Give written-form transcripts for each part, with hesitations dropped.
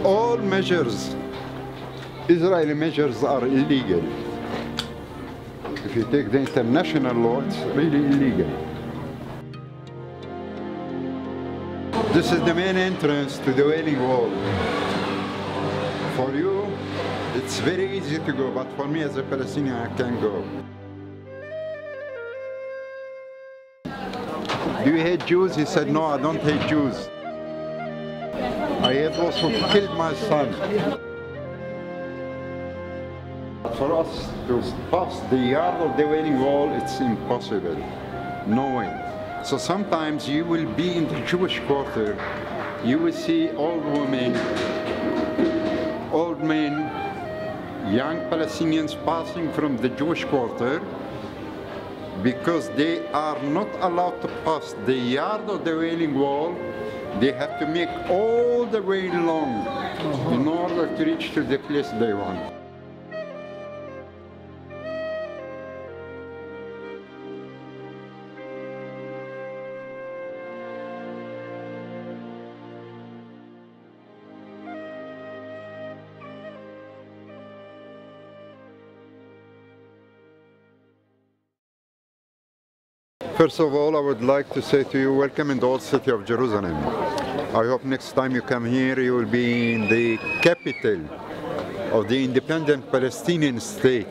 all measures, Israeli measures are illegal. If you take the international law, it's really illegal. This is the main entrance to the Wailing Wall. For you, it's very easy to go, but for me as a Palestinian, I can't go. Do you hate Jews? He said, no, I don't hate Jews. I hate those who killed my son. For us to pass the yard of the Wailing Wall, it's impossible. No way. So sometimes you will be in the Jewish quarter, you will see old women, old men, young Palestinians passing from the Jewish quarter because they are not allowed to pass the yard of the Wailing Wall. They have to make all the way long in order to reach to the place they want. First of all, I would like to say to you, welcome in the old city of Jerusalem. I hope next time you come here, you will be in the capital of the independent Palestinian state.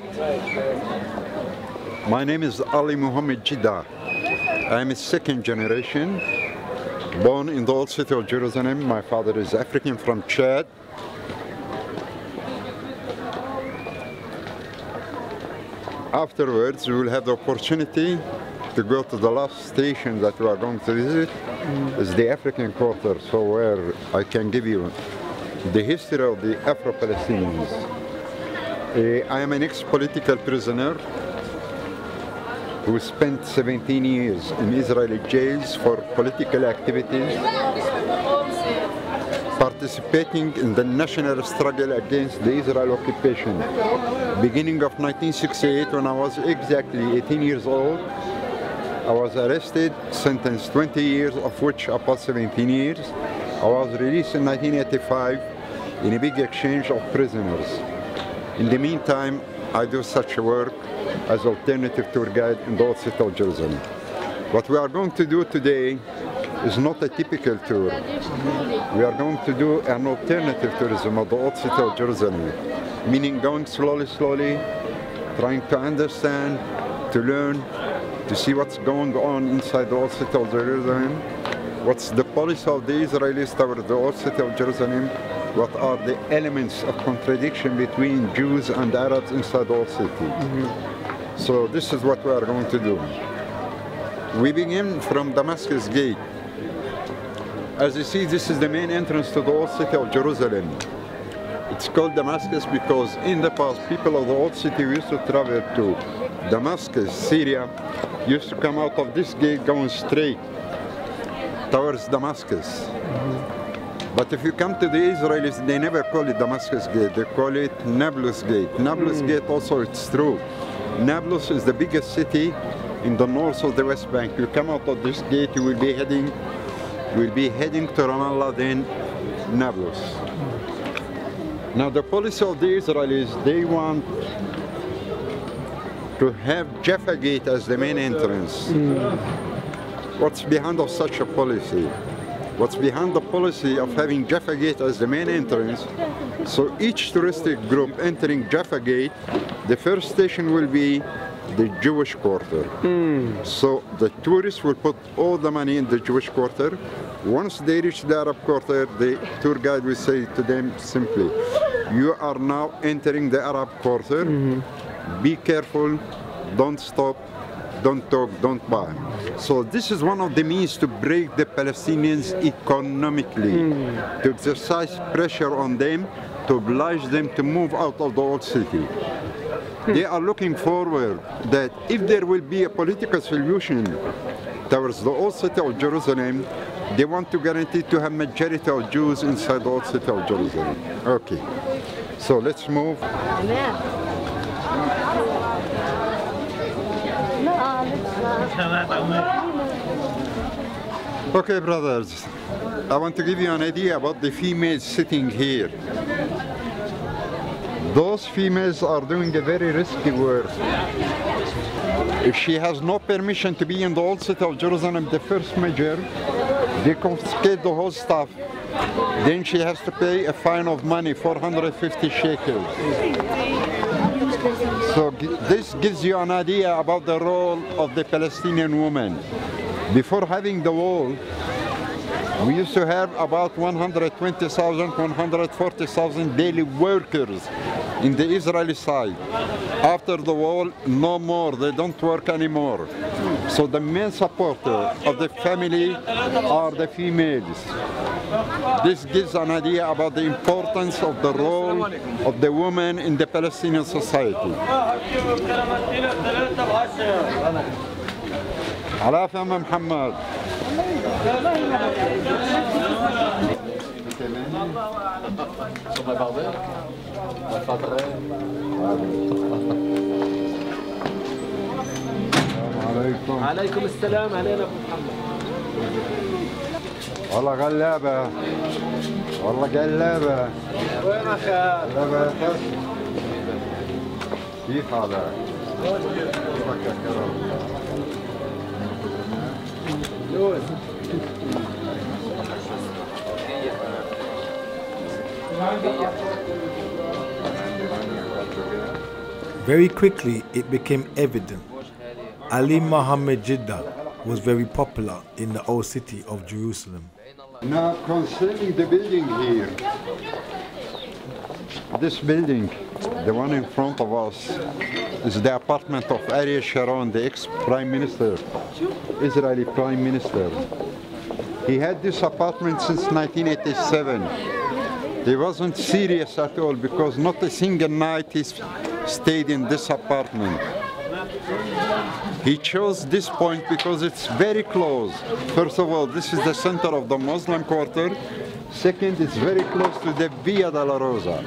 My name is Ali Muhammad Jiddah. I am a second generation, born in the old city of Jerusalem. My father is African from Chad. Afterwards, we will have the opportunity to go to the last station that we are going to visit, is the African quarter, so where I can give you the history of the Afro-Palestinians. I am an ex-political prisoner who spent 17 years in Israeli jails for political activities, participating in the national struggle against the Israel occupation. Beginning of 1968, when I was exactly 18 years old, I was arrested, sentenced 20 years, of which I passed 17 years. I was released in 1985 in a big exchange of prisoners. In the meantime, I do such work as alternative tour guide in the old city of Jerusalem. What we are going to do today is not a typical tour. We are going to do an alternative tourism of the old city of Jerusalem, meaning going slowly, trying to understand, to learn, to see what's going on inside the old city of Jerusalem, what's the policy of the Israelis toward the old city of Jerusalem, what are the elements of contradiction between Jews and Arabs inside the old city. So this is what we are going to do. We begin from Damascus Gate. As you see, this is the main entrance to the old city of Jerusalem. It's called Damascus because in the past, people of the old city used to travel to Damascus, Syria, used to come out of this gate going straight towards Damascus. But if you come to the Israelis, they never call it Damascus Gate, they call it Nablus Gate. Nablus Gate also, it's true. Nablus is the biggest city in the north of the West Bank. You come out of this gate, you will be heading to Ramallah, then Nablus. Now the policy of the Israelis, they want to have Jaffa Gate as the main entrance. What's behind of such a policy? What's behind the policy of having Jaffa Gate as the main entrance? So each touristic group entering Jaffa Gate, the first station will be the Jewish quarter. So the tourists will put all the money in the Jewish quarter. Once they reach the Arab quarter, the tour guide will say to them simply, you are now entering the Arab quarter. Be careful, don't stop, don't talk, don't buy. So this is one of the means to break the Palestinians economically, to exercise pressure on them, to oblige them to move out of the old city. They are looking forward that if there will be a political solution towards the old city of Jerusalem, they want to guarantee to have majority of Jews inside the old city of Jerusalem. Okay, so let's move. Okay, brothers, I want to give you an idea about the females sitting here. Those females are doing a very risky work. If she has no permission to be in the old city of Jerusalem, the first major, they confiscate the whole stuff. Then she has to pay a fine of money, 450 shekels. So this gives you an idea about the role of the Palestinian woman. Before having the wall, we used to have about 120,000, 140,000 daily workers in the Israeli side. After the wall, no more, they don't work anymore. So the main supporter of the family are the females. This gives an idea about the importance of the role of the woman in the Palestinian society. عافية محمد. عليكم السلام علينا ابو محمد. والله غلابة، والله قلابة. وين اخاك؟ غلابة. كيف حالك؟ كيفك يا كرم؟ لوز. Very quickly, it became evident Ali Mohammed Jiddah was very popular in the old city of Jerusalem. Now, concerning the building here, this building, the one in front of us, is the apartment of Ariel Sharon, the ex-prime minister, Israeli prime minister. He had this apartment since 1987. He wasn't serious at all because not a single night he stayed in this apartment. He chose this point because it's very close. First of all, this is the center of the Muslim quarter. Second, it's very close to the Via della Rosa.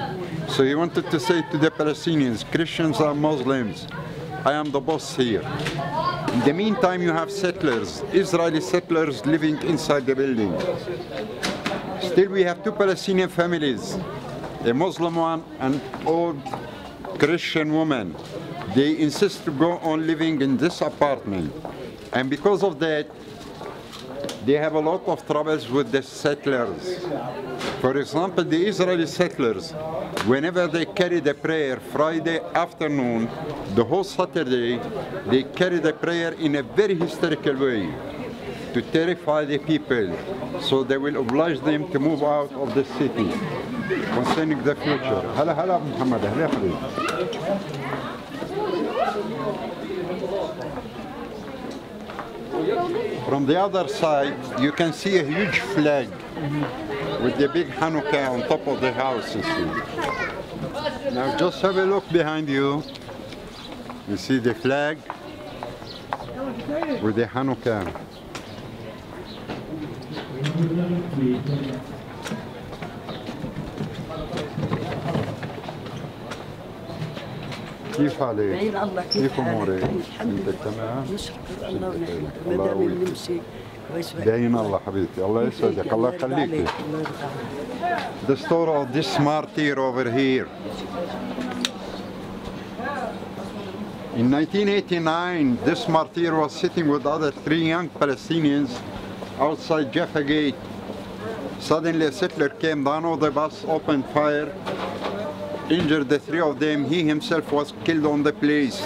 So he wanted to say to the Palestinians, Christians and Muslims, I am the boss here. In the meantime, you have settlers, Israeli settlers living inside the building. Still, we have two Palestinian families, a Muslim one and an old Christian woman. They insist to go on living in this apartment. And because of that, they have a lot of troubles with the settlers. For example, the Israeli settlers, whenever they carry the prayer Friday afternoon, the whole Saturday, they carry the prayer in a very hysterical way to terrify the people, so they will oblige them to move out of the city concerning the future. Hala hala Muhammad, hala habib. From the other side, you can see a huge flag with the big Hanukkah on top of the house, you see. Now just have a look behind you. You see the flag with the Hanukkah. كيف حالك؟ كيف امورك؟ انت تمام؟ نشكر الله ونعمه ما دام نمشي كويس. باين الله حبيبتي، الله يسعدك، الله يخليكي. The story of this martyr over here. In 1989, this martyr was sitting with other 3 young Palestinians outside Jaffa Gate. Suddenly a settler came down of the bus, opened fire, injured the 3 of them. He himself was killed on the place.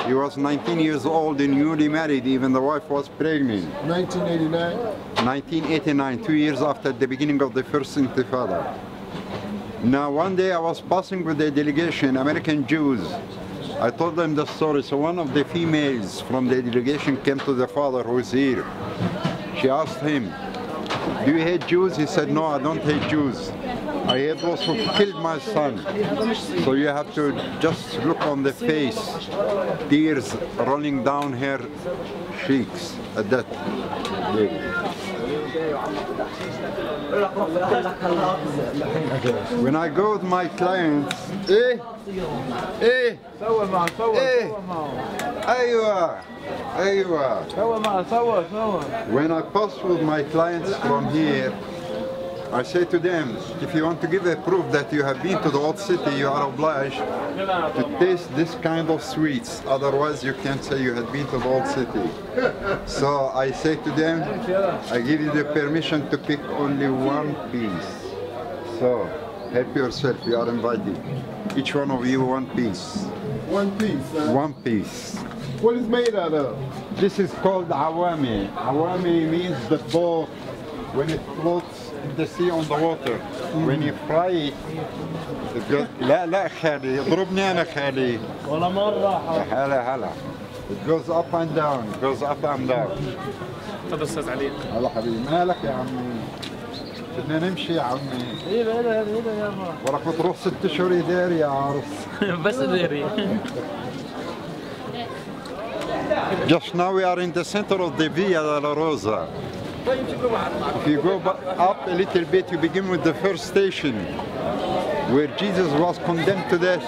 He was 19 years old and newly married, even the wife was pregnant. 1989? 1989, 2 years after the beginning of the first Intifada. Now one day I was passing with a delegation, American Jews. I told them the story, so one of the females from the delegation came to the father who is here. She asked him, do you hate Jews? He said, no, I don't hate Jews. I hate those who killed my son. So you have to just look on the face, tears rolling down her cheeks at that lady. When I go with my clients, when I pass with my clients from here, I say to them, if you want to give a proof that you have been to the old city, you are obliged to taste this kind of sweets. Otherwise, you can't say you have been to the old city. So I say to them, I give you the permission to pick only one piece. So help yourself, you are invited. Each one of you one piece. One piece. One piece. What is made out of? This is called awami. Awami means the boat when it floats in the sea on the water. When you fry it, it goes, لا خالي اضربني أنا خالي. ولا مرة. هلا. It goes up and down, goes up and down. تفضل أستاذ علي. هلا حبيبي مالك يا عمي؟ بدنا نمشي يا عمي. هنا يابا. وراك بتروح 6 أشهر يدار يا عرس. بس داري. Just now we are in the center of the Via della Rosa. If you go up a little bit, you begin with the first station, where Jesus was condemned to death.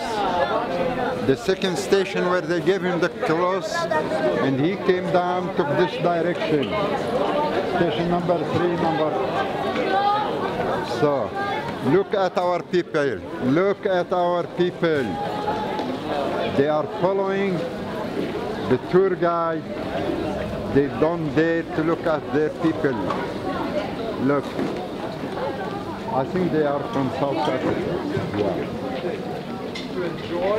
The second station where they gave him the cross, and he came down, took this direction. Station number 3, So, look at our people. Look at our people. They are following the tour guide. They don't dare to look at their people. Look, I think they are from South Africa. Yeah. To enjoy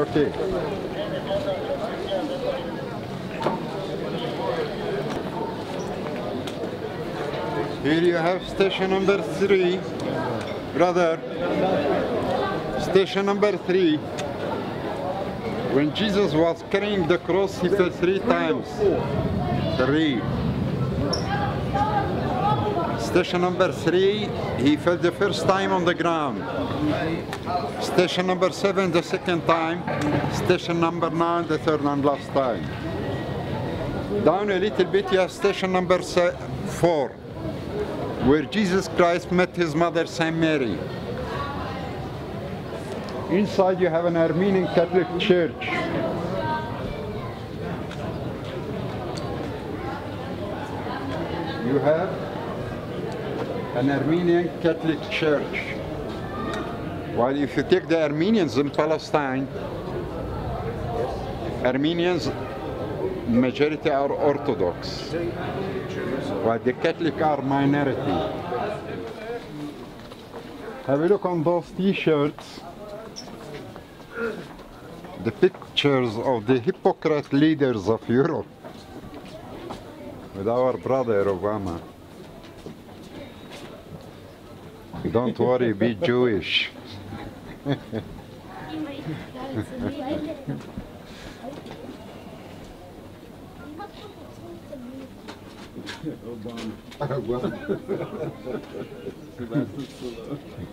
okay. Here you have station number 3, brother. Station number 3. When Jesus was carrying the cross, he fell 3 times. 3. Station number 3, he fell the first time on the ground. Station number 7, the second time. Station number 9, the third and last time. Down a little bit, you have station number 4, where Jesus Christ met his mother, Saint Mary. Inside you have an Armenian Catholic church. You have an Armenian Catholic church. While if you take the Armenians in Palestine, Armenians, majority are Orthodox, while the Catholic are minority. Have a look on those t-shirts. The pictures of the hypocrite leaders of Europe with our brother Obama. Don't worry, be Jewish.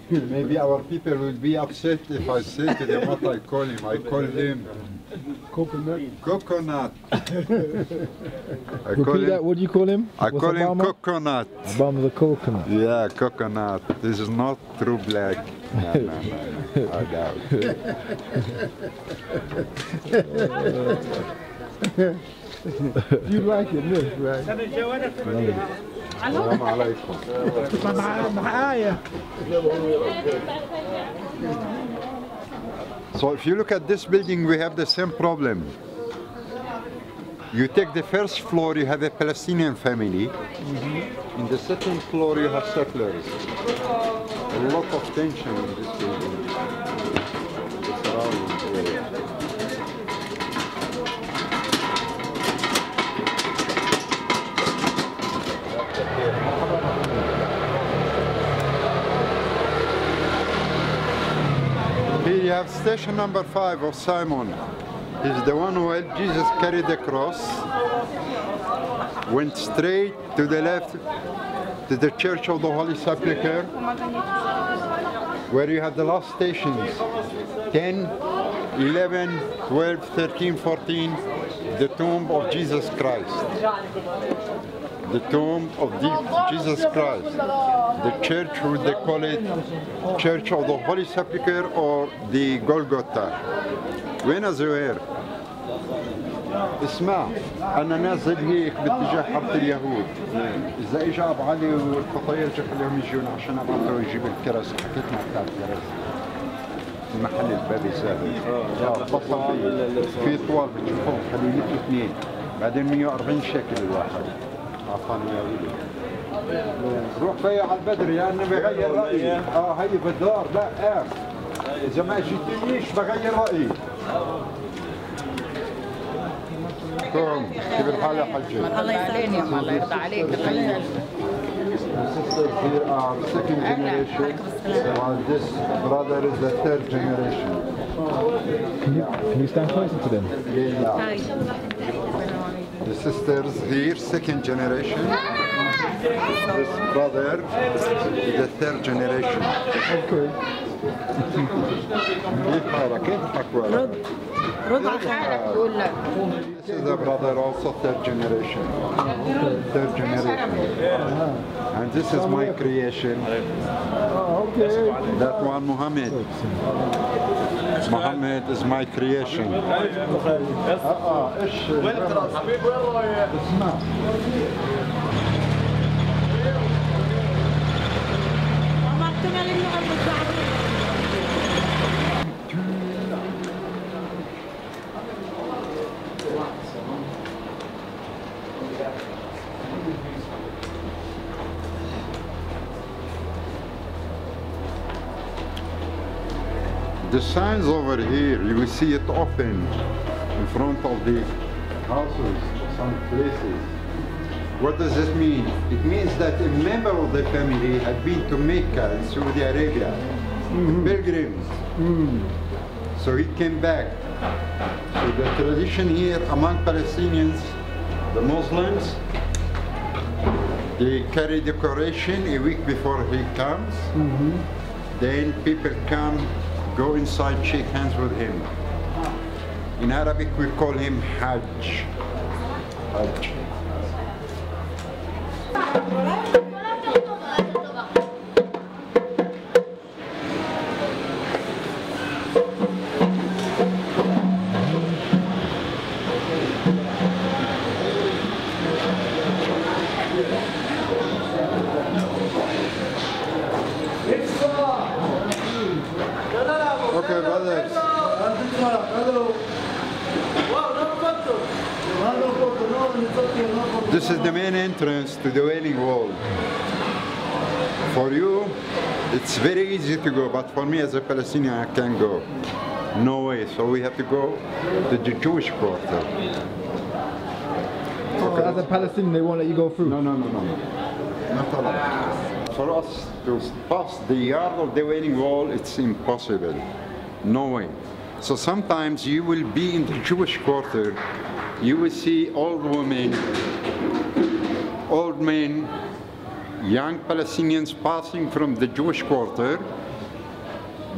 Maybe our people will be upset if I say to them what I call him. I call him coconut. Repeat that, what do you call him? I call him coconut. Obama the coconut. Yeah, coconut. This is not true black. No. I doubt. You like it, this, right? Assalamu alaikum. So if you look at this building, we have the same problem. You take the first floor, you have a Palestinian family. In the second floor, you have settlers. A lot of tension in this building. The surrounding area. Here you have station number 5 of Simon. He's the one who helped Jesus carry the cross, went straight to the left to the Church of the Holy Sepulchre, where you have the last stations, 10, 11, 12, 13, 14, the tomb of Jesus Christ. The tomb of Jesus Christ. The church, who they call it Church of the Holy Sepulchre or the Golgotha. وين زهير؟ اسمع، أنا نازل هيك باتجاه حرب اليهود. إذا إجا أبو علي والخطايا خليهم يجون عشان أبعثه يجيب الكراسي، حكيت مع بتاع الكراسي. محل الباب الزاهي. اتصل في طوال بتشوفهم حلوين اثنين، بعدين 140 شكل الواحد. أعطاني يا ولد. روح بيع على البدر يا أنا بغير رأيي. هي بالدار لا إذا ما جيتنيش بغير رأيي. كم كيف الحال يا حجي؟ الله يسلمك يا الله يرضى عليك. Sisters here are second generation, while this brother is the third generation. Can you stand closer to them? Yeah. The sisters here, second generation. This brother is the third generation. Okay. كيف حالك؟ كيف حكوا؟ رضا خالك يقول لك. This is the brother also third generation. Third generation. And this is my creation. Okay. That one Muhammad. Muhammad is my creation. The signs over here, you will see it open in front of the houses, some places. What does this mean? It means that a member of the family had been to Mecca in Saudi Arabia, pilgrims. So he came back. So the tradition here among Palestinians, the Muslims, they carry decoration a week before he comes. Then people come, go inside, shake hands with him. In Arabic we call him Hajj. Hajj. Okay, brothers. This is the main entrance to the Wailing Wall. For you, it's very easy to go, but for me as a Palestinian, I can't go. No way, so we have to go to the Jewish quarter. So as a Palestinian, they won't let you go through? No. Not allowed. For us to pass the yard of the Wailing Wall, it's impossible. No way. So sometimes you will be in the Jewish quarter, you will see old women, old men, young Palestinians passing from the Jewish quarter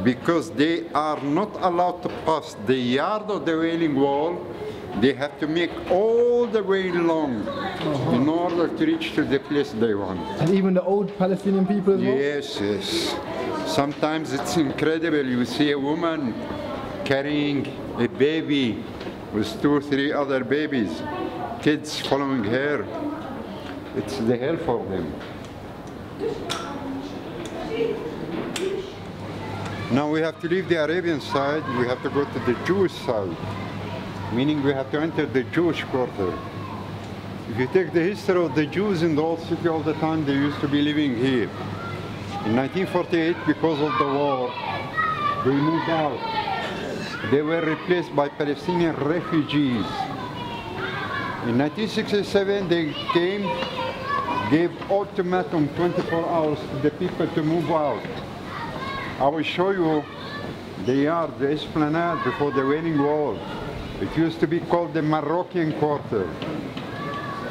because they are not allowed to pass the yard of the Wailing Wall. They have to make all the way long in order to reach to the place they want. And even the old Palestinian people as well? Yes. Sometimes it's incredible. You see a woman carrying a baby with 2 or 3 other babies, kids following her. It's the hell for them. Now we have to leave the Arabian side, we have to go to the Jewish side, meaning we have to enter the Jewish quarter. If you take the history of the Jews in the old city all the time, they used to be living here. In 1948, because of the war, they moved out. They were replaced by Palestinian refugees. In 1967, they came, gave ultimatum 24 hours to the people to move out. I will show you the yard, the esplanade before the Wailing Wall. It used to be called the Moroccan Quarter.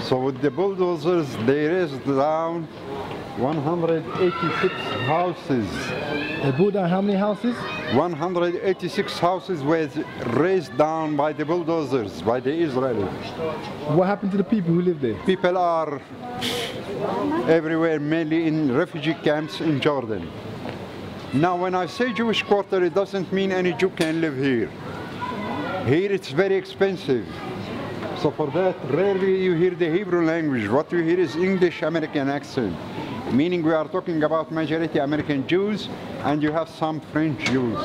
So with the bulldozers, they raised down 186 houses. They blew down how many houses? 186 houses were raised down by the bulldozers, by the Israelis. What happened to the people who live there? People are everywhere, mainly in refugee camps in Jordan. Now, when I say Jewish quarter, it doesn't mean any Jew can live here. Here it's very expensive. So for that, rarely you hear the Hebrew language. What you hear is English American accent, meaning we are talking about majority American Jews, and you have some French Jews.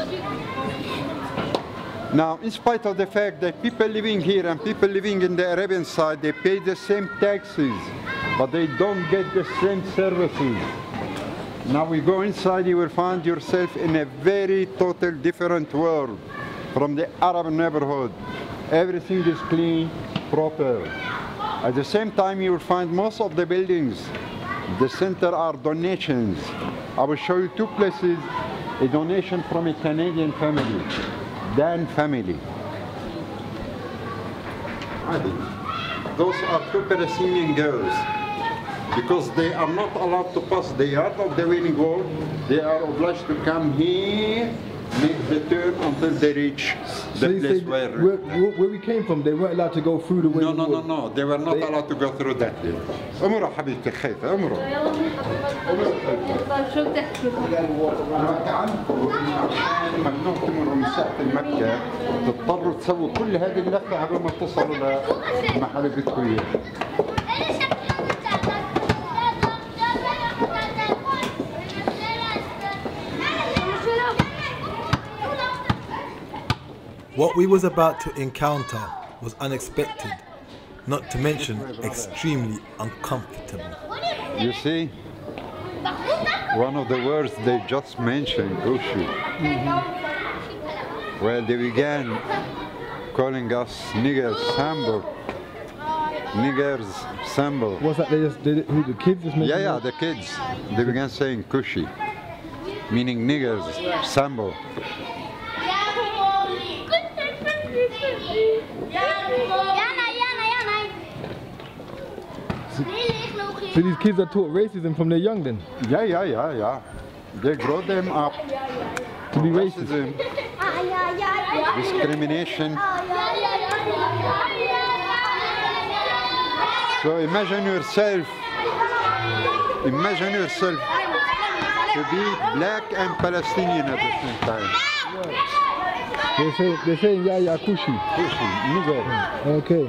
Now, in spite of the fact that people living here and people living in the Arabian side, they pay the same taxes, but they don't get the same services. Now we go inside, you will find yourself in a very total different world from the Arab neighborhood. Everything is clean, proper. At the same time, you will find most of the buildings, the center are donations. I will show you two places, a donation from a Canadian family, Dan family. Those are two Palestinian girls. Because they are not allowed to pass the yard of the Wailing Wall, they are obliged to come here, make the turn until they reach the place where we came from, they weren't allowed to go through the Wailing Wall. No, they were not allowed to go through that way. امروا حبيبتي خايفة امروا. شو بتحكي؟ ممنوع تمروا من ساعة المكة، تضطروا تسووا كل هذه اللفة قبل ما تصلوا لمحل بيتكم إياه. What we was about to encounter was unexpected, not to mention extremely uncomfortable. You see, one of the words they just mentioned, Gushi. Well, they began calling us niggers, Sambo. Niggers, Sambo. What's that? Who the kids just mentioned? Yeah, the kids. They began saying Kushi, meaning niggers, Sambo. So these kids are taught racism from their young then? Yeah. They grow them up to be racist. Racism, discrimination. So imagine yourself to be black and Palestinian at the same time. They're saying ya kushi. Kushi, nigger. Okay.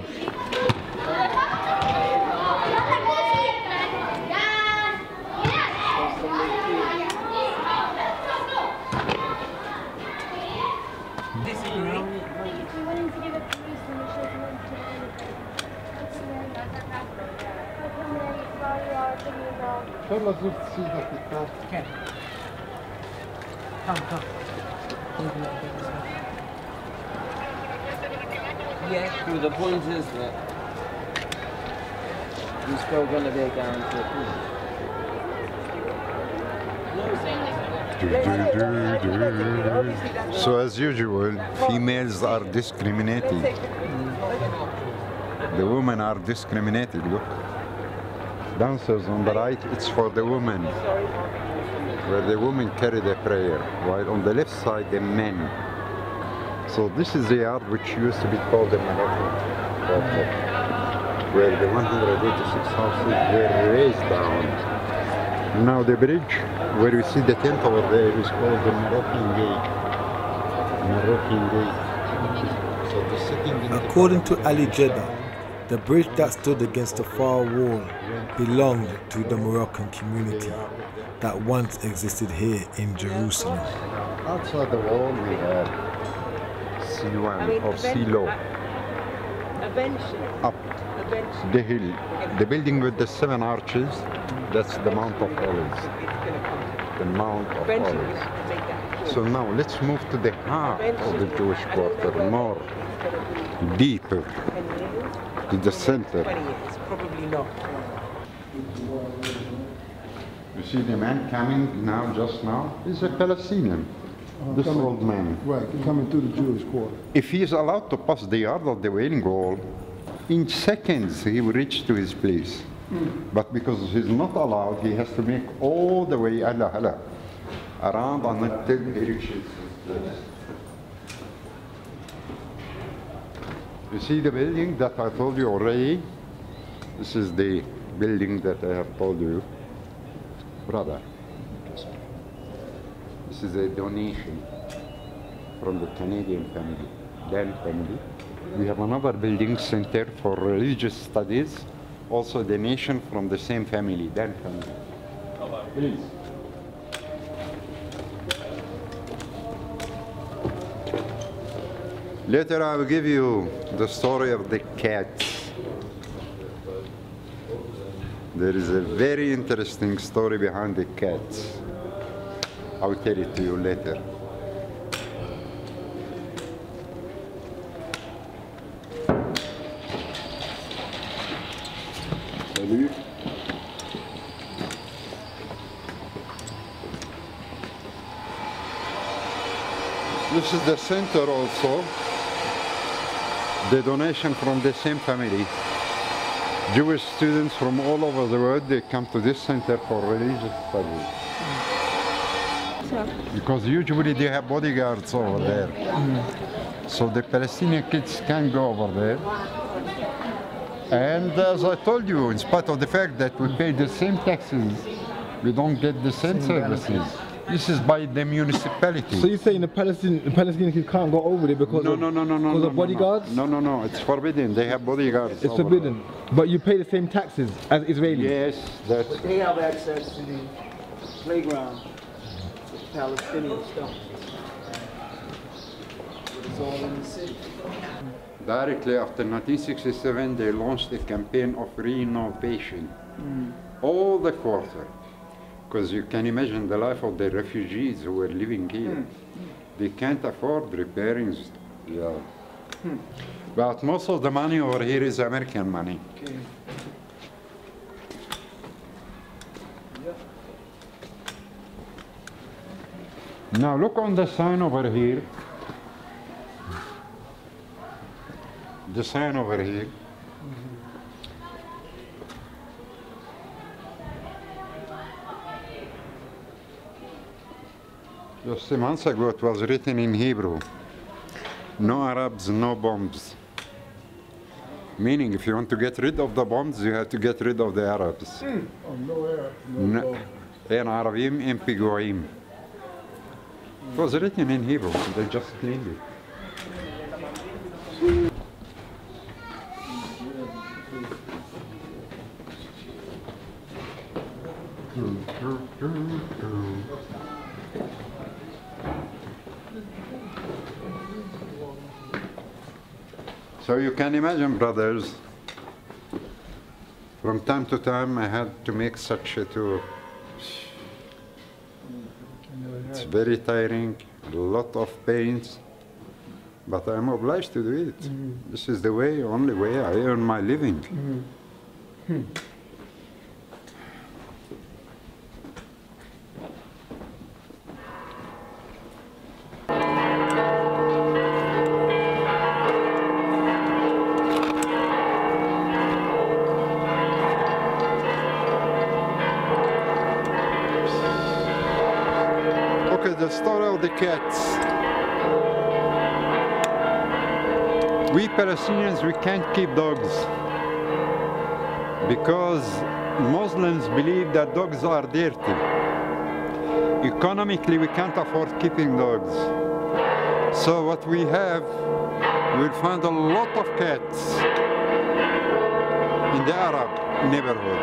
Yeah, true. The point is that you're still going to be guaranteed. So as usual, females are discriminated. The women are discriminated, look. Dancers on the right, it's for the women, where the women carry the prayer, while on the left side, the men. So this is the yard which used to be called the Moroccan quarter, where the 186 houses were raised down. Now the bridge, where you see the tent over there, is called the Moroccan Gate. So the sitting in According to Ali Jiddah, the bridge that stood against the far wall belonged to the Moroccan community that once existed here in Jerusalem. Outside the wall we have C1 or Silo. Up the hill. The building with the 7 arches, that's the Mount of Olives. The Mount of Olives. So now let's move to the heart of the Jewish quarter, more deeper, to the center. You see the man coming now, just now, is a Palestinian. This old man. Right, coming through the Jewish quarter. If he is allowed to pass the yard of the Wailing Wall, in seconds he will reach to his place. But because he's not allowed, he has to make all the way around until he reaches his place. You see the building that I told you already? This is the building that I have told you. Brother, this is a donation from the Canadian family, Dan family. We have another building, Center for Religious Studies, also donation from the same family, Dan family. Please. Later I will give you the story of the cats. There is a very interesting story behind the cats. I will tell it to you later. Salut. This is the center also. The donation from the same family. Jewish students from all over the world, they come to this center for religious studies. Because usually they have bodyguards over there. So the Palestinian kids can't go over there. And as I told you, in spite of the fact that we pay the same taxes, we don't get the same services. This is by the municipality. So you're saying the Palestinian kids can't go over there because of bodyguards? No, it's forbidden. They have bodyguards. It's forbidden. But you pay the same taxes as Israelis? Yes, that's... But they have access to the playground with Palestinian stuff. But it's all in the city. Directly after 1967, they launched a campaign of renovation. All the quarter. Because you can imagine the life of the refugees who were living here. They can't afford repairing. But most of the money over here is American money. Okay. Now look on the sign over here. The sign over here. Just a month ago it was written in Hebrew. No Arabs, no bombs. Meaning if you want to get rid of the bombs, you have to get rid of the Arabs. Oh, no Arab. אין ערבים, אין פיגועים. It was written in Hebrew, they just cleaned it. So you can imagine, brothers, from time to time I had to make such a tour. It's very tiring, a lot of pains, but I'm obliged to do it. This is the way, only way I earn my living. Okay, the story of the cats. We Palestinians, we can't keep dogs because Muslims believe that dogs are dirty. Economically, we can't afford keeping dogs. So what we have, we'll find a lot of cats in the Arab neighborhood.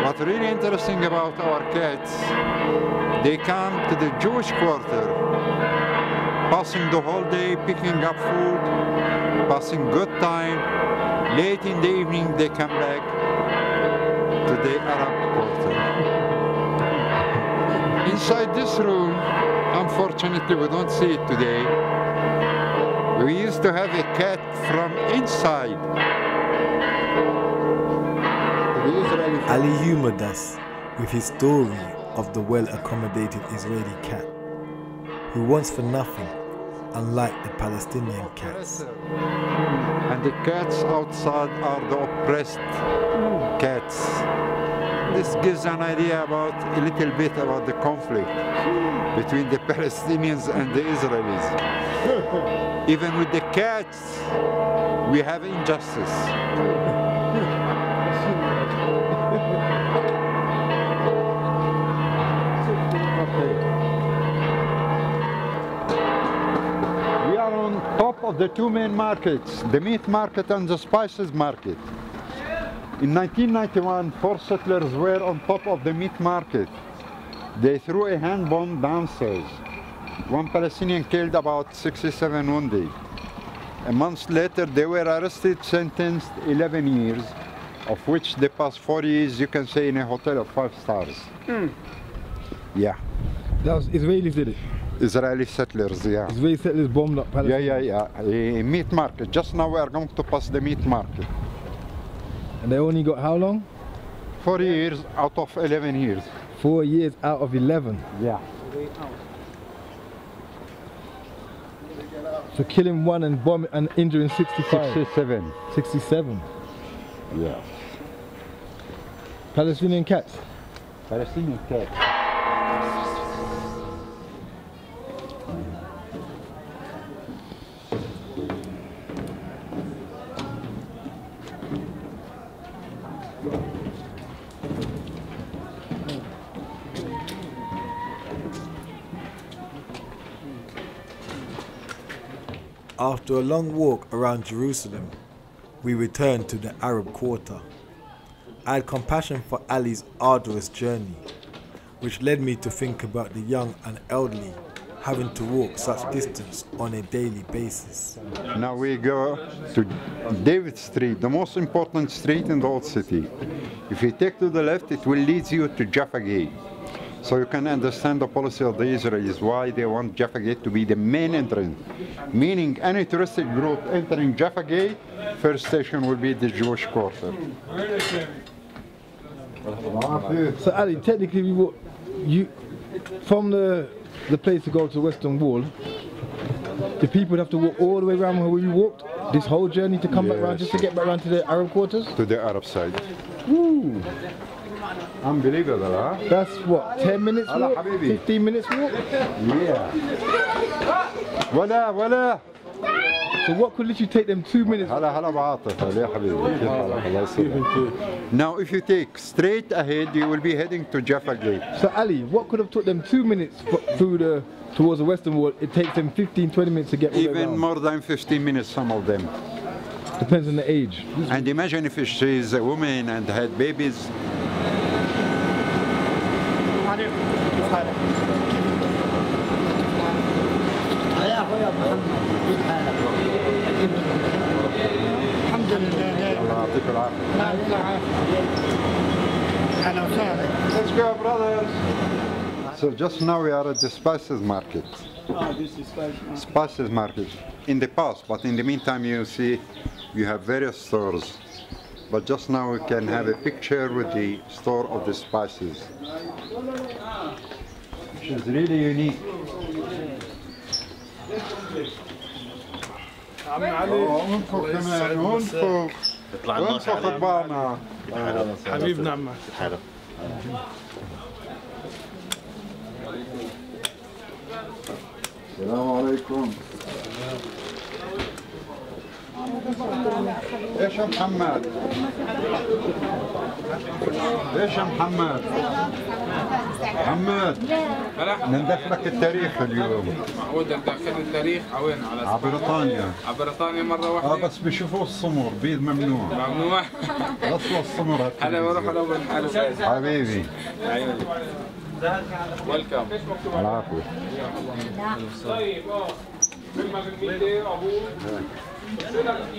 What's really interesting about our cats, they come to the Jewish quarter, passing the whole day, picking up food, passing good time. Late in the evening, they come back to the Arab quarter. Inside this room, unfortunately, we don't see it today. We used to have a cat from inside. Ali humored us with his story of the well-accommodated Israeli cat, who wants for nothing unlike the Palestinian cats. And the cats outside are the oppressed cats. This gives an idea about a little bit about the conflict between the Palestinians and the Israelis. Even with the cats, we have injustice. We are on top of the two main markets, the meat market and the spices market. In 1991, 4 settlers were on top of the meat market. They threw a hand bomb downstairs. One Palestinian killed about 67 wounded. A month later, they were arrested, sentenced 11 years, of which they passed 4 years, you can say, in a hotel of 5 stars. Yeah. That was Israelis did it? Israeli settlers, yeah. Israeli settlers bombed up Palestine? Yeah. A meat market. Just now we are going to pass the meat market. And they only got how long? 4 years out of 11 years. 4 years out of 11. Yeah. So killing one and bombing and injuring 65. 67. 67. Yeah. Palestinian cats. Palestinian cats. After a long walk around Jerusalem, we returned to the Arab Quarter. I had compassion for Ali's arduous journey, which led me to think about the young and elderly having to walk such distance on a daily basis. Now we go to David Street, the most important street in the old city. If you take to the left, it will lead you to Jaffa Gate. So you can understand the policy of the Israelis, why they want Jaffa Gate to be the main entrance. Meaning any touristic group entering Jaffa Gate, first station will be the Jewish quarter. So Ali, technically we walk, from the place to go to the Western Wall, the people would have to walk all the way around where we walked, this whole journey to come back around, just to get back around to the Arab quarters? To the Arab side. Woo! Unbelievable, huh? That's what, 10 minutes walk? 15 minutes walk? Yeah. Voila. So what could literally take them 2 minutes? Now if you take straight ahead, you will be heading to Jaffa Gate. So Ali, what could have took them 2 minutes through towards the Western Wall? It takes them 15-20 minutes to get all the way Even around. more than 15 minutes, some of them. Depends on the age. And imagine if she is a woman and had babies. Let's go, brothers. So just now we are at the spices market. This is Spices market. In the past, but in the meantime you see you have various stores. But just now we can have a picture with the store of the spices, which is really unique. انفخ كمان انفخ انفخ اطباقنا حبيبنا عمك. السلام عليكم. ايش يا محمد؟ ايش يا محمد؟ محمد ندخلك التاريخ اليوم. معقول ندخل التاريخ وين؟ على بريطانيا. على بريطانيا مرة واحدة؟ بس بيشوفوا السمر، بيض ممنوع. ممنوع؟ اصل السمر أنا بروح أدور حالي. حبيبي. ويلكم. العفو.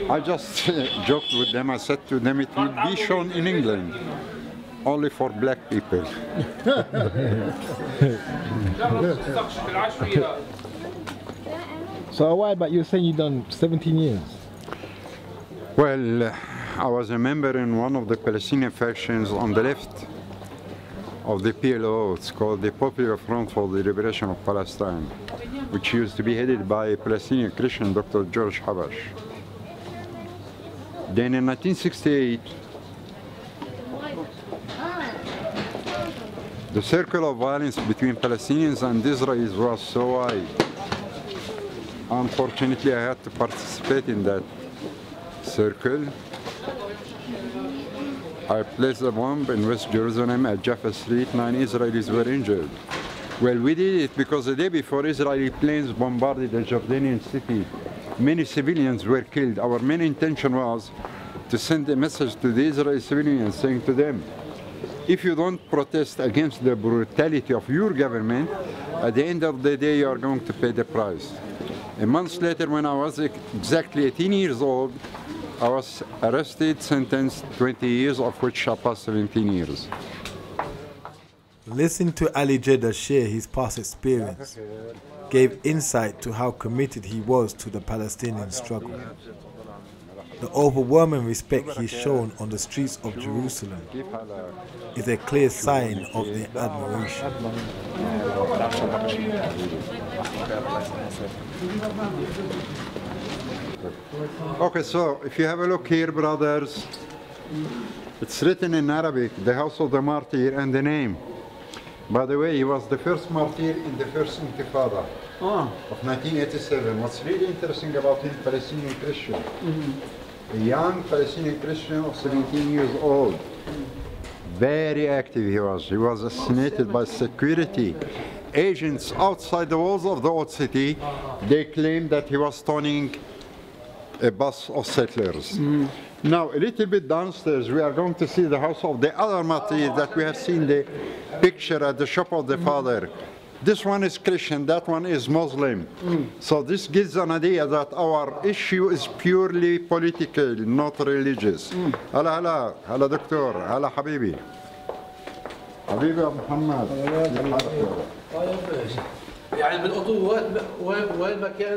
I just joked with them. I said to them, it will be shown in England, only for black people. So a while back you were saying you've done 17 years. Well, I was a member in one of the Palestinian factions on the left, of the PLO. It's called the Popular Front for the Liberation of Palestine, which used to be headed by a Palestinian Christian, Dr. George Habash. Then in 1968, the circle of violence between Palestinians and Israelis was so wide. Unfortunately, I had to participate in that circle. I placed a bomb in West Jerusalem at Jaffa Street. 9 Israelis were injured. Well, we did it because the day before Israeli planes bombarded the Jordanian city. Many civilians were killed. Our main intention was to send a message to the Israeli civilians saying to them, if you don't protest against the brutality of your government, at the end of the day you are going to pay the price. A month later, when I was exactly 18 years old, I was arrested, sentenced 20 years, of which I passed 17 years. Listening to Ali Jiddah share his past experience gave insight to how committed he was to the Palestinian struggle. The overwhelming respect he's shown on the streets of Jerusalem is a clear sign of their admiration. Okay, so if you have a look here, brothers, it's written in Arabic, the House of the Martyr, and the name. By the way, he was the first martyr in the first Intifada of 1987. What's really interesting about him, Palestinian Christian. A young Palestinian Christian of 17 years old. Very active he was. He was assassinated by security agents outside the walls of the old city. They claimed that he was stoning a bus of settlers. Now, a little bit downstairs, we are going to see the house of the other martyr that we have seen the picture at the shop of the father. This one is Christian, that one is Muslim. So this gives an idea that our issue is purely political, not religious. Hala hala, hala doctor, hala habibi. Habibi Muhammad.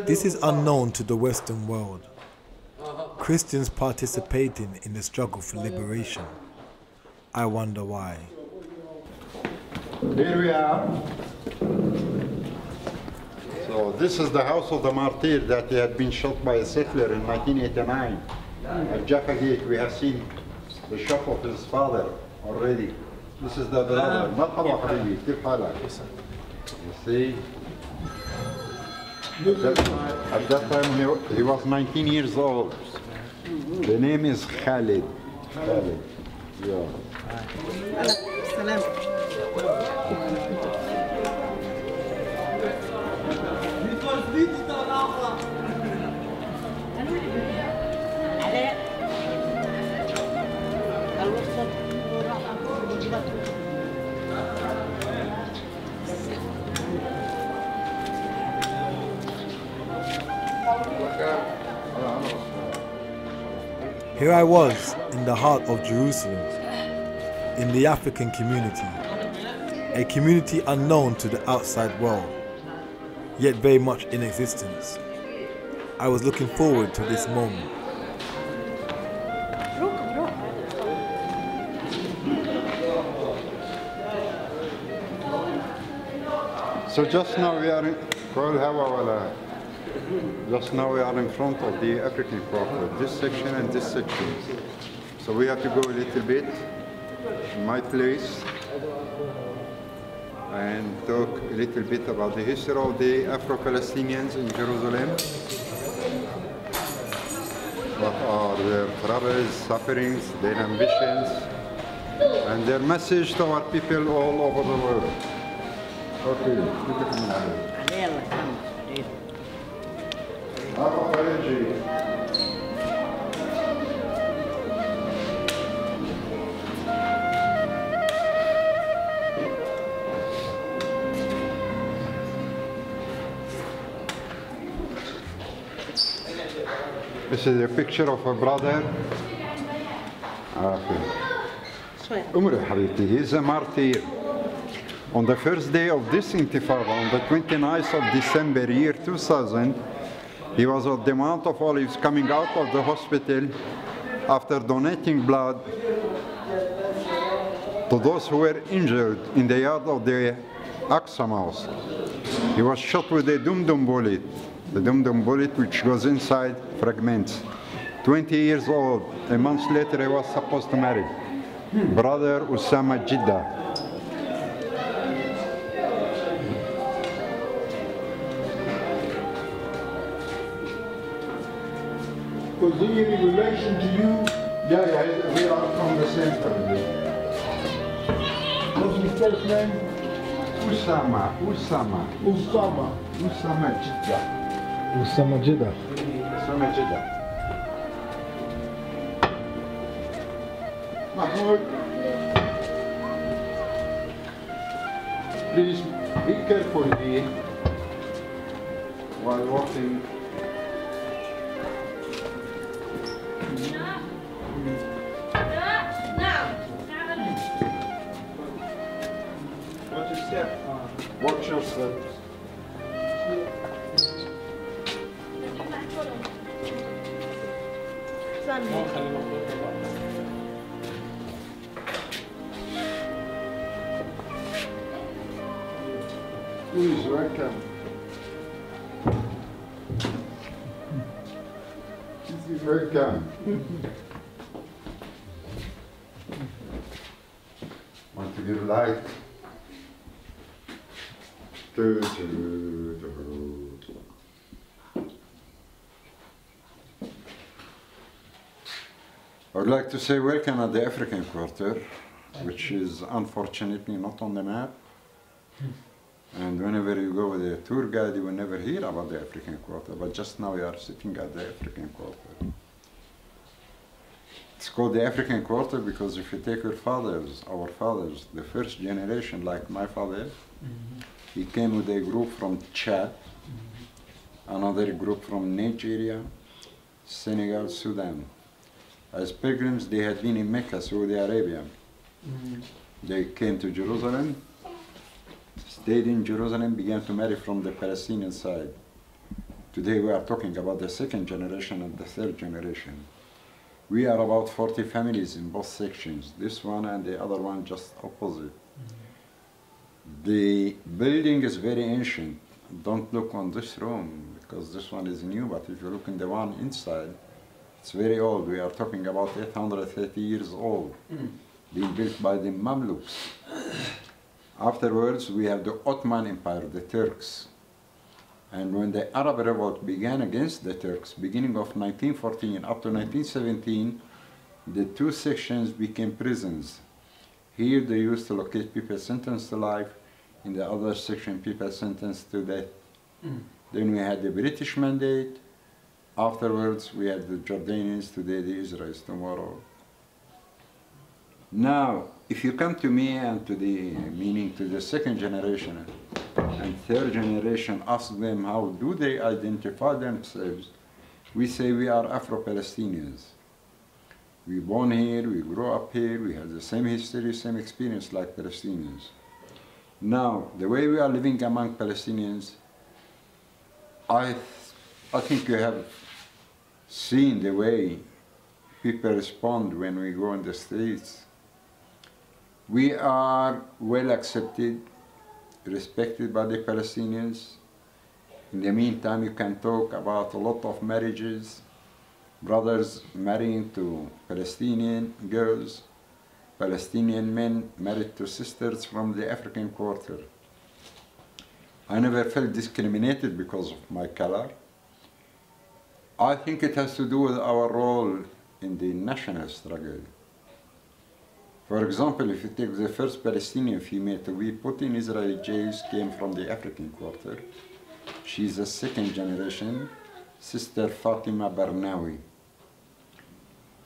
This is unknown to the Western world. Christians participating in the struggle for liberation. I wonder why. Here we are. So this is the house of the martyr that had been shot by a settler in 1989. At Jaffa Gate, we have seen the shop of his father already. This is the brother. Marhaba habibi, kif halak? You see? At that time he was 19 years old. The name is Khalid. Khalid. Yeah. Here I was in the heart of Jerusalem, in the African community, a community unknown to the outside world, yet very much in existence. I was looking forward to this moment. So just now we are in front of the African prophet, this section and this section. So we have to go a little bit in my place and talk a little bit about the history of the Afro-Palestinians in Jerusalem. What are their troubles, sufferings, their ambitions, and their message to our people all over the world. Okay, keep it in mind. This is a picture of a brother. Umar Habibti, he is a martyr. On the first day of this Intifada, on the 29th of December, year 2000, he was at the Mount of Olives coming out of the hospital after donating blood to those who were injured in the yard of the Aqsa Mosque. He was shot with a dum-dum bullet, the dum-dum bullet which goes inside fragments. 20 years old, a month later he was supposed to marry. Brother Usama Jiddah. Was he in relation to you? Yeah, we are from the same family. What's his first name? Usama Jiddah. Usama Jiddah. Usama Jiddah. Mahmoud, please be careful here while walking. Watch your step. Watch your steps. Please welcome. Welcome. Want to give light? I would like to say welcome at the African Quarter, which is unfortunately not on the map. And whenever you go with a tour guide, you will never hear about the African Quarter, but just now we are sitting at the African Quarter. It's called the African Quarter because if you take our fathers, the first generation, like my father, he came with a group from Chad, another group from Nigeria, Senegal, Sudan. As pilgrims, they had been in Mecca, Saudi Arabia. They came to Jerusalem, stayed in Jerusalem, began to marry from the Palestinian side. Today we are talking about the second generation and the third generation. We are about 40 families in both sections, this one and the other one just opposite. The building is very ancient. Don't look on this room because this one is new, but if you look in the one inside, it's very old. We are talking about 830 years old, being built by the Mamluks. Afterwards, we have the Ottoman Empire, the Turks. And when the Arab revolt began against the Turks, beginning of 1914 up to 1917, the two sections became prisons. Here they used to locate people sentenced to life, in the other section people sentenced to death. Then we had the British mandate. Afterwards, we had the Jordanians, today the Israelis, tomorrow. Now, if you come to me and to the second generation and third generation, ask them how do they identify themselves, we say we are Afro-Palestinians. We born here, we grow up here, we have the same history, same experience like Palestinians. Now, the way we are living among Palestinians, I think you have seen the way people respond when we go in the streets. We are well accepted, respected by the Palestinians. In the meantime, you can talk about a lot of marriages, brothers marrying to Palestinian girls, Palestinian men married to sisters from the African Quarter. I never felt discriminated because of my color. I think it has to do with our role in the national struggle. For example, if you take the first Palestinian female to be put in Israeli jails came from the African Quarter. She's a second generation, Sister Fatima Barnawi.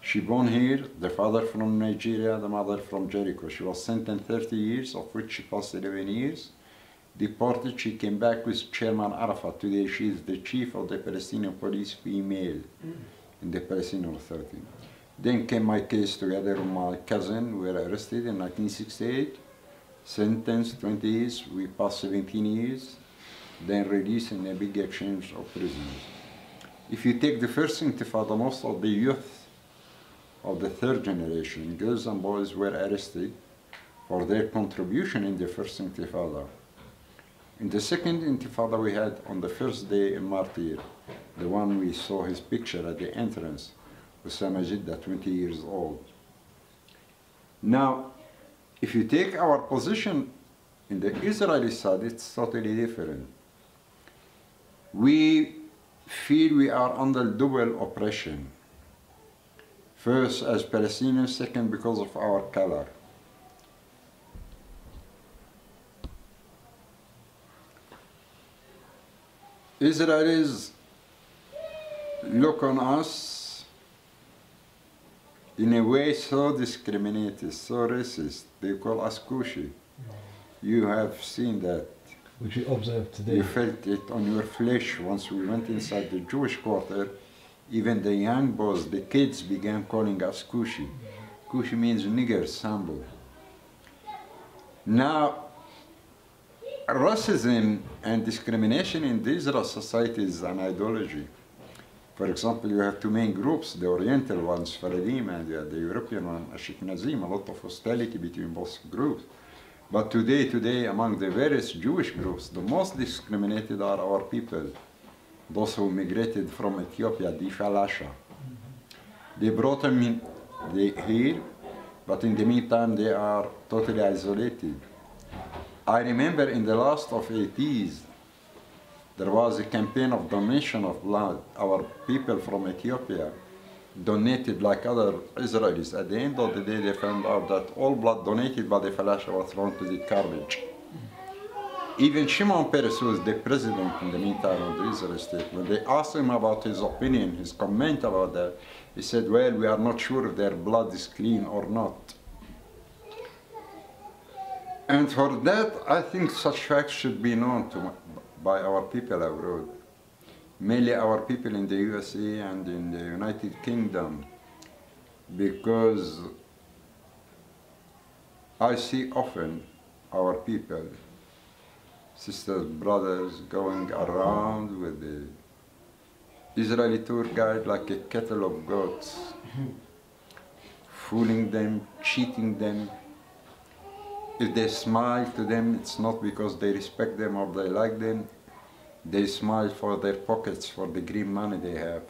She born here, the father from Nigeria, the mother from Jericho. She was sentenced 30 years, of which she passed 11 years. Deported, she came back with Chairman Arafat. Today she is the chief of the Palestinian police female in the Palestinian Authority. Then came my case together with my cousin. We were arrested in 1968, sentenced 20 years, we passed 17 years, then released in a big exchange of prisoners. If you take the first Intifada, most of the youth of the third generation, girls and boys were arrested for their contribution in the first Intifada. In the second Intifada we had on the first day in Martyr, the one we saw his picture at the entrance, Osama Jiddah, 20 years old. Now, if you take our position in the Israeli side, it's totally different. We feel we are under double oppression. First, as Palestinians, second, because of our color. Israelis look on us in a way so discriminated, so racist. They call us Kushi. You have seen that. Which we observed today. You felt it on your flesh once we went inside the Jewish quarter. Even the young boys, the kids, began calling us Kushi. Kushi means nigger, sambo. Now, racism and discrimination in the Israeli society is an ideology. For example, you have two main groups, the Oriental ones, Faradim, and the European one, Ashkenazim, a lot of hostility between both groups. But today, among the various Jewish groups, the most discriminated are our people, those who migrated from Ethiopia, the Falasha. They brought them in here, but in the meantime, they are totally isolated. I remember in the last of 80s, there was a campaign of donation of blood. Our people from Ethiopia donated like other Israelis. At the end of the day, they found out that all blood donated by the Falasha was thrown to the garbage. Even Shimon Peres, who is the president in the meantime of the Israeli state, when they asked him about his opinion, his comment about that, he said, well, we are not sure if their blood is clean or not. And for that, I think such facts should be known by our people abroad, mainly our people in the USA and in the United Kingdom, because I see often our people, sisters, brothers, going around with the Israeli tour guide like a kettle of goats, fooling them, cheating them. If they smile to them, it's not because they respect them or they like them. They smile for their pockets, for the green money they have.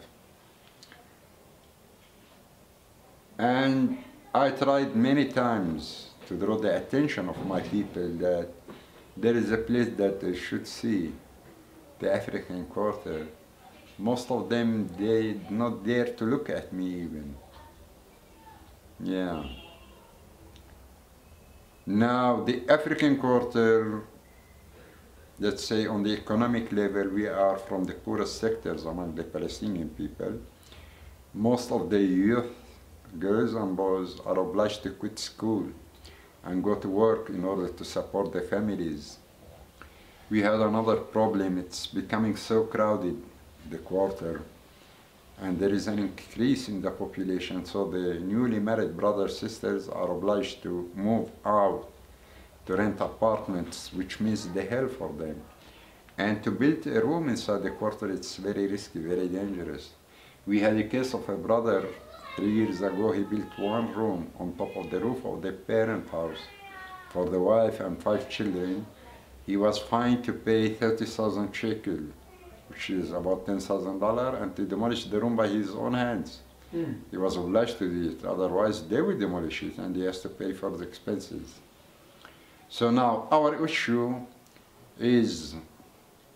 And I tried many times to draw the attention of my people that there is a place that they should see, the African Quarter. Most of them, they not dare to look at me even. Yeah. Now, the African Quarter, let's say on the economic level, we are from the poorest sectors among the Palestinian people. Most of the youth, girls and boys, are obliged to quit school and go to work in order to support their families. We had another problem. It's becoming so crowded, the quarter, and there is an increase in the population, so the newly married brothers, sisters are obliged to move out to rent apartments, which means the hell for them. And to build a room inside the quarter, it's very risky, very dangerous. We had a case of a brother 3 years ago. He built one room on top of the roof of the parent house for the wife and 5 children. He was fined to pay 30,000 shekel, which is about $10,000, and to demolish the room by his own hands. He was obliged to do it, otherwise they would demolish it and he has to pay for the expenses. So now our issue is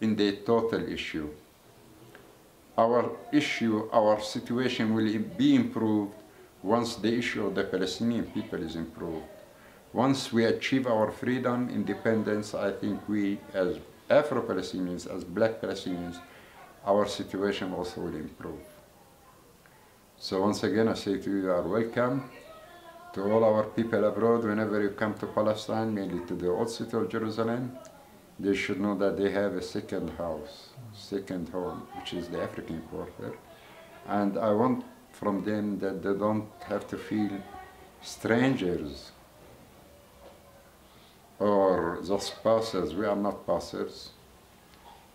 in the total issue. Our situation will be improved once the issue of the Palestinian people is improved. Once we achieve our freedom, independence, I think we as Afro-Palestinians, as black Palestinians, our situation also will improve. So once again, I say to you, you are welcome. To all our people abroad, whenever you come to Palestine, mainly to the old city of Jerusalem, they should know that they have a second house, second home, which is the African Quarter. And I want from them that they don't have to feel strangers or just passers. We are not passers.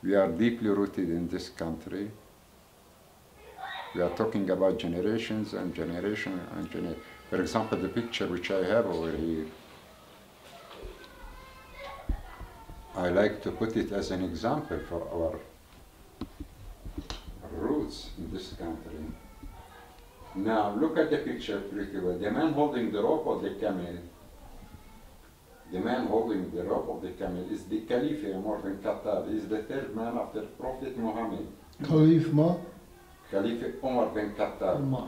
We are deeply rooted in this country. We are talking about generations and generation and generation. For example, the picture which I have over here, I like to put it as an example for our roots in this country. Now look at the picture pretty well. The man holding the rope of the camel, the man holding the rope of the camel is the Caliph Umar bin Khattab. He is the third man after Prophet Muhammad. Caliph Ma? Caliph Umar bin Khattab. Ma.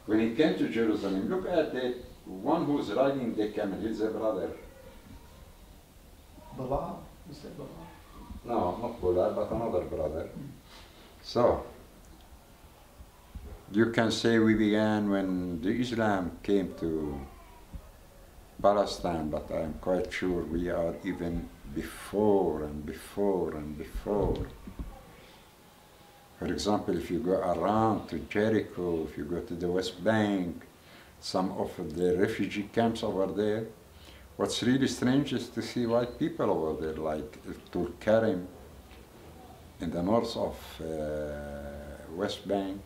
When he came to Jerusalem, look at the one who's riding the camel, he's a brother. Bala? You said Bala? No, not Bulal, but another brother. So, you can say we began when the Islam came to Palestine, but I'm quite sure we are even before and before and before. For example, if you go around to Jericho, if you go to the West Bank, some of the refugee camps over there, what's really strange is to see white people over there, like Tulkarem in the north of West Bank.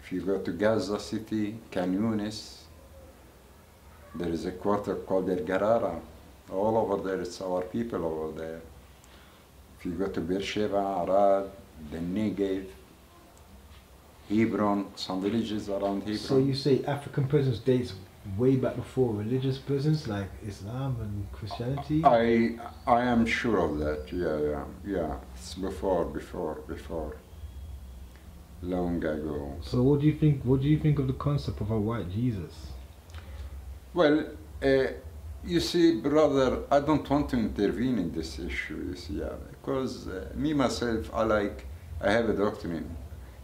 If you go to Gaza City, Khan Yunis, there is a quarter called El Garara. All over there, it's our people over there. If you go to Beersheba, Arad, the Negev, Hebron, some villages around Hebron. So you say African presence dates way back before religious presence like Islam and Christianity? I am sure of that. Yeah. It's before, long ago. So what do you think? What do you think of the concept of a white Jesus? Well, you see, brother, I don't want to intervene in this issue. You see, because me myself, I have a doctrine.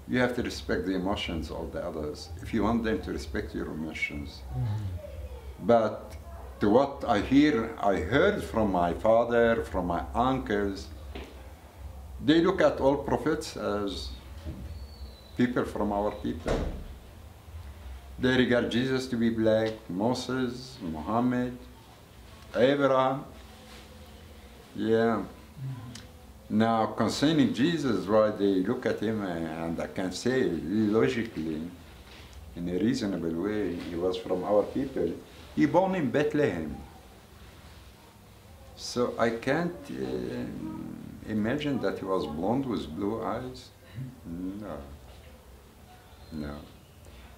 You have to respect the emotions of the others if you want them to respect your emotions. Mm-hmm. But to what I heard from my father, from my uncles, they look at all prophets as people from our people. They regard Jesus to be black, Moses, Muhammad, Abraham. Yeah. Now, concerning Jesus, why they look at him, and I can say logically, in a reasonable way, he was from our people. He born in Bethlehem. So I can't imagine that he was blonde with blue eyes. No.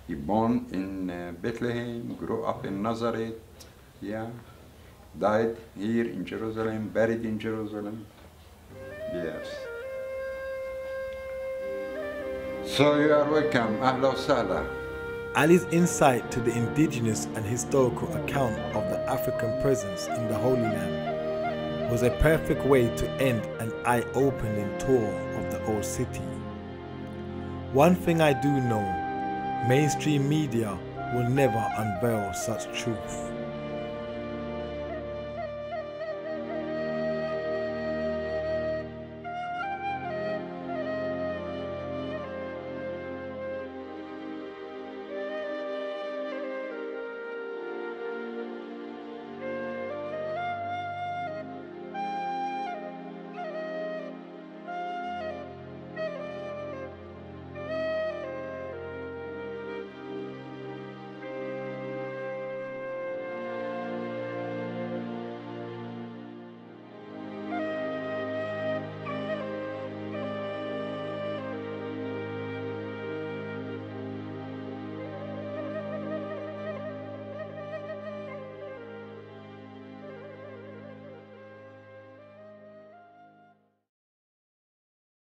He born in Bethlehem, grew up in Nazareth, died here in Jerusalem, buried in Jerusalem. Yes. So you are welcome. Ahla wa sahla. Ali's insight to the indigenous and historical account of the African presence in the Holy Land was a perfect way to end an eye-opening tour of the old city. One thing I do know, mainstream media will never unveil such truth.